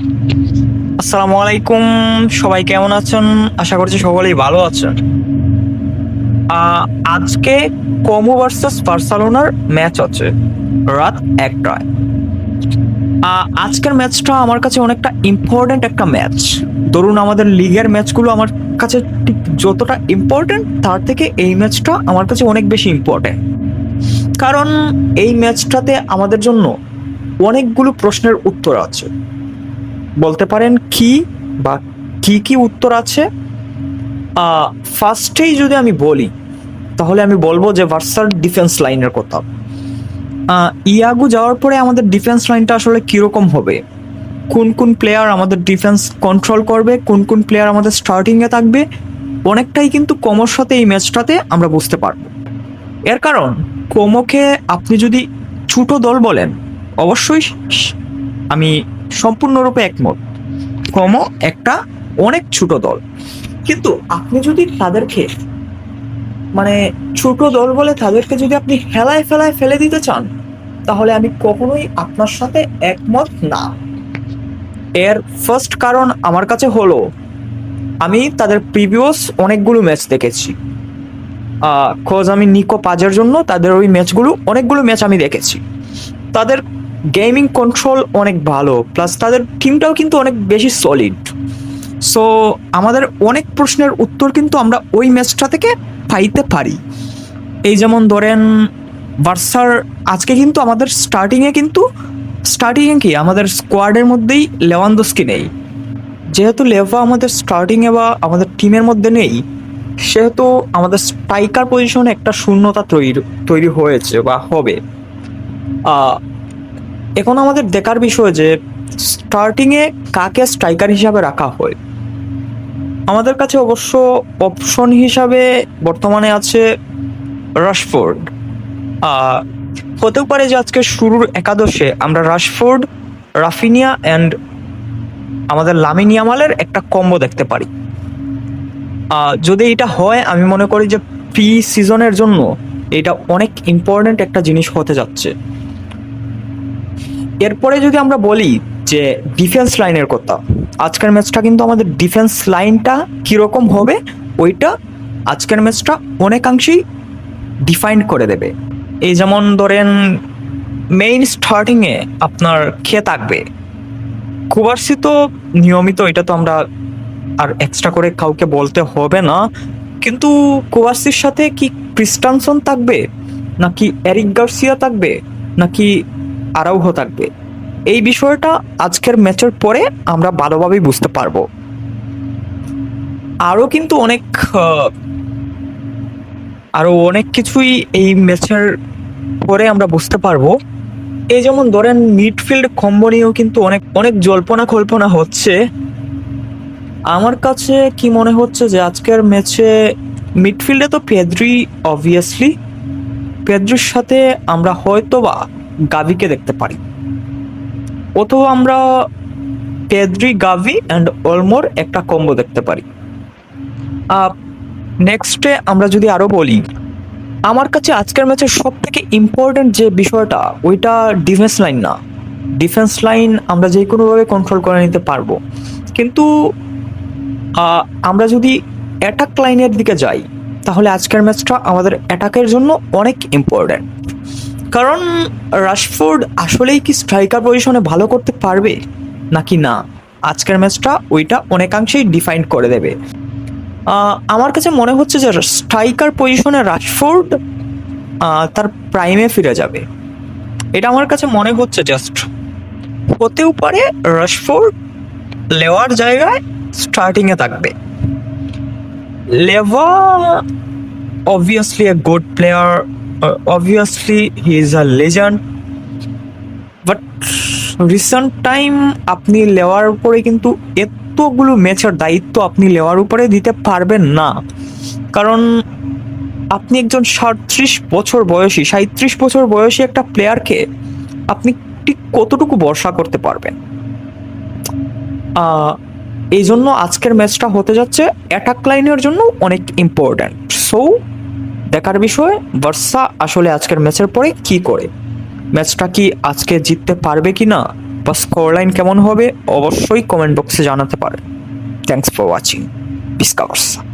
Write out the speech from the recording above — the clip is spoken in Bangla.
আসসালামু আলাইকুম। সবাই কেমন আছেন? আশা করছি সকলেই ভালো আছেন। আহ, আজকে কোমো ভার্সেস বার্সেলোনার ম্যাচ আছে রাত 1টায়। আজকের ম্যাচটা আমার কাছে অনেকটা ইম্পর্ট্যান্ট একটা ম্যাচ। ধরুন আমাদের লিগের ম্যাচগুলো আমার কাছে ঠিক যতটা ইম্পর্ট্যান্ট, তার থেকে এই ম্যাচটা আমার কাছে অনেক বেশি ইম্পর্ট্যান্ট। কারণ এই ম্যাচটাতে আমাদের জন্য অনেকগুলো প্রশ্নের উত্তর আছে। বলতে পারেন কি বা কি কি উত্তর আছে। ফার্স্টেই যদি আমি বলি, তাহলে আমি বলবো যে ভার্সার ডিফেন্স লাইনের কথা। ইয়াগু যাওয়ার পরে আমাদের ডিফেন্স লাইনটা আসলে কিরকম হবে, কোন কোন প্লেয়ার আমাদের ডিফেন্স কন্ট্রোল করবে, কোন কোন প্লেয়ার আমাদের স্টার্টিংয়ে থাকবে, অনেকটাই কিন্তু কোমোর সাথে এই ম্যাচটাতে আমরা বুঝতে পারবো। এর কারণ কোমোকে আপনি যদি ছোট দল বলেন, অবশ্যই আমি সম্পূর্ণরূপে একমত। কোমো একটা অনেক ছোট দল, কিন্তু আপনি যদি তাদেরকে মানে ছোট দল বলে তাদেরকে যদি আপনি হেলায় ফেলায় ফেলে দিতে চান, তাহলে আমি কখনোই আপনার সাথে একমত না। এর ফার্স্ট কারণ আমার কাছে হলো, আমি তাদের প্রিভিয়াস অনেকগুলো ম্যাচ দেখেছি। খোঁজ আমি নিকো পাজের জন্য তাদের ওই ম্যাচগুলো অনেকগুলো ম্যাচ আমি দেখেছি। তাদের গেমিং কন্ট্রোল অনেক ভালো, প্লাস তাদের টিমটাও কিন্তু অনেক বেশি সলিড। সো আমাদের অনেক প্রশ্নের উত্তর কিন্তু আমরা ওই ম্যাচটা থেকে পাইতে পারি। এই যেমন ধরেন বার্সার আজকে কিন্তু আমাদের স্টার্টিংয়ে কি আমাদের স্কোয়াডের মধ্যেই লেভানডস্কি নেই। যেহেতু লেভা আমাদের স্টার্টিংয়ে বা আমাদের টিমের মধ্যে নেই, সেহেতু আমাদের স্ট্রাইকার পজিশনে একটা শূন্যতা তৈরি হয়েছে বা হবে। আহ, এখন আমাদের দেখার বিষয় যে স্টার্টিংয়ে কাকে স্ট্রাইকার হিসাবে রাখা হয়। আমাদের কাছে অবশ্য অপশন হিসাবে বর্তমানে আছে রাশফোর্ড। আহ, হতেও পারে যে আজকে শুরুর একাদশে আমরা রাশফোর্ড, রাফিনিয়া অ্যান্ড আমাদের লামিন ইয়ামালের একটা কম্বো দেখতে পারি। যদি এটা হয়, আমি মনে করি যে প্রি সিজনের জন্য এটা অনেক ইম্পর্ট্যান্ট একটা জিনিস হতে যাচ্ছে। এরপরে যদি আমরা বলি যে ডিফেন্স লাইনের কথা, আজকের ম্যাচটা কিন্তু আমাদের ডিফেন্স লাইনটা কীরকম হবে, ওইটা আজকের ম্যাচটা অনেকাংশেই ডিফাইন করে দেবে। এই যেমন ধরেন মেইন স্টার্টিংয়ে আপনার কে থাকবে, কুবার্সি তো নিয়মিত, এটা তো আমরা আর এক্সট্রা করে কাউকে বলতে হবে না। কিন্তু কুবার্সির সাথে কি ক্রিস্টানসন থাকবে, নাকি এরিক গার্সিয়া থাকবে, নাকি আরাউহো থাকবে, এই বিষয়টা আজকের ম্যাচের পরে আমরা ভালোভাবেই বুঝতে পারবো। আরও কিন্তু আরো অনেক কিছুই এই ম্যাচের পরে আমরা বুঝতে পারবো। এই যেমন ধরেন মিডফিল্ড কম্বো নিয়েও কিন্তু অনেক অনেক জল্পনা কল্পনা হচ্ছে। আমার কাছে কি মনে হচ্ছে যে আজকের ম্যাচে মিডফিল্ডে তো পেদ্রি, অবভিয়াসলি পেদ্রির সাথে আমরা হয়তো বা গাভিকে দেখতে পারি, অথবা আমরা পেদ্রি, গাভি অ্যান্ড অলমোর একটা কম্বো দেখতে পারি। নেক্সটে আমরা যদি আরো বলি, আমার কাছে আজকের ম্যাচের সব থেকে ইম্পর্টেন্ট যে বিষয়টা, ওইটা ডিফেন্স লাইন না। ডিফেন্স লাইন আমরা যে কোনোভাবে কন্ট্রোল করে নিতে পারবো, কিন্তু আমরা যদি অ্যাটাক লাইনের দিকে যাই, তাহলে আজকের ম্যাচটা আমাদের অ্যাটাকের জন্য অনেক ইম্পর্টেন্ট। কারণ রাশফোর্ড আসলেই কি স্ট্রাইকার পজিশনে ভালো করতে পারবে নাকি না, আজকের ম্যাচটা ওইটা অনেকাংশেই ডিফাইন করে দেবে। আমার কাছে মনে হচ্ছে যে স্ট্রাইকার পজিশনে রাশফোর্ড তার প্রাইমে ফিরে যাবে, এটা আমার কাছে মনে হচ্ছে। জাস্ট হতেও পারে রাশফোর্ড লেওয়ার জায়গায় স্টার্টিংয়ে থাকবে। লেভা obviously a good player, obviously he is a legend, but recent time আপনি লেওয়ার উপরে কিন্তু এতগুলো ম্যাচের দায়িত্ব আপনি লেওয়ার উপরে দিতে পারবেন না। কারণ আপনি একজন 37 বছর বয়সী একটা প্লেয়ারকে আপনি ঠিক কতটুকু ভরসা করতে পারবেন। এই জন্য আজকের ম্যাচটা হতে যাচ্ছে অ্যাটাক লাইনের জন্য অনেক ইম্পর্ট্যান্ট। সো দেখার বিষয় বার্সা আসলে আজকের ম্যাচের পরে কি করে, ম্যাচটা কি আজকে জিততে পারবে কি না, বা স্কোর লাইন কেমন হবে অবশ্যই কমেন্ট বক্সে জানাতে পারেন। Thanks for watching. Piece covers.